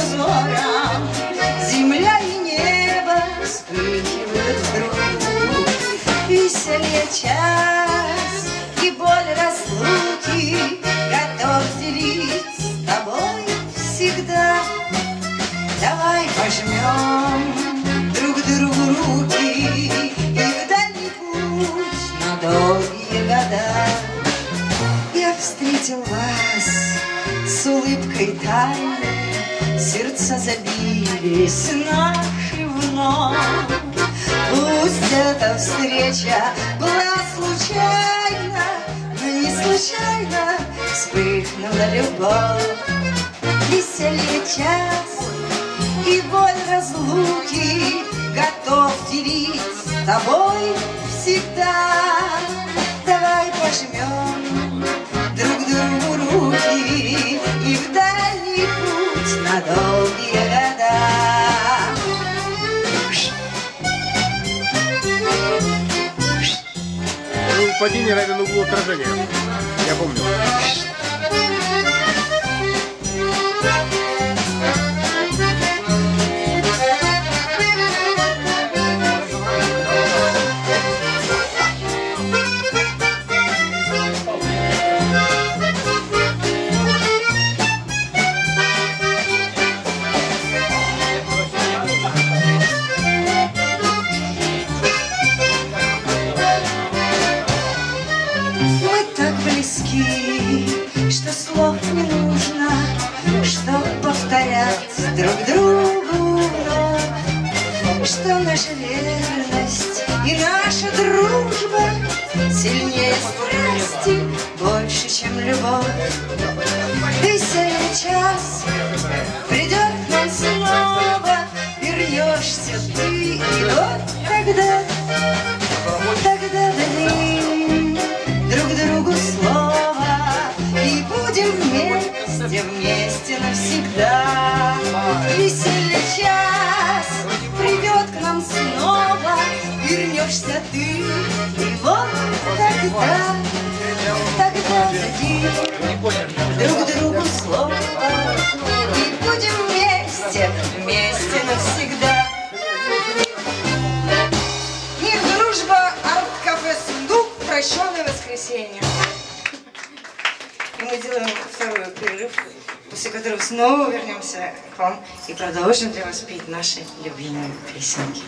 узором земля и небо вспыхивают вдруг. Веселье час и боль разлуки готов делить с тобой всегда. Давай пожмем друг другу руки и в дальний путь на долгие года. Я встретил вас с улыбкой тайной, сердца забились наши вновь. Пусть эта встреча была случайна, но не случайно вспыхнула любовь. Веселье час и боль разлуки готов делить с тобой всегда. Давай пожмем друг другу руки и в дальний путь на долгие года. Падение равен углу отражения. Я помню. Что слов не нужно, чтоб повторять друг другу вновь, что наша верность и наша дружба сильнее страсти, больше, чем любовь. Веселье час придет к нам снова, вернешься ты, и вот тогда дадим друг другу слово и будем вместе навсегда. Веселье час придет к нам снова, вернешься ты, и вот тогда дадим друг другу слово и будем вместе навсегда. Мир, дружба, арт-кафе «Сундук», прощенное воскресенье. И мы делаем второй перерыв, после которого снова вернемся к вам и продолжим для вас петь наши любимые песенки.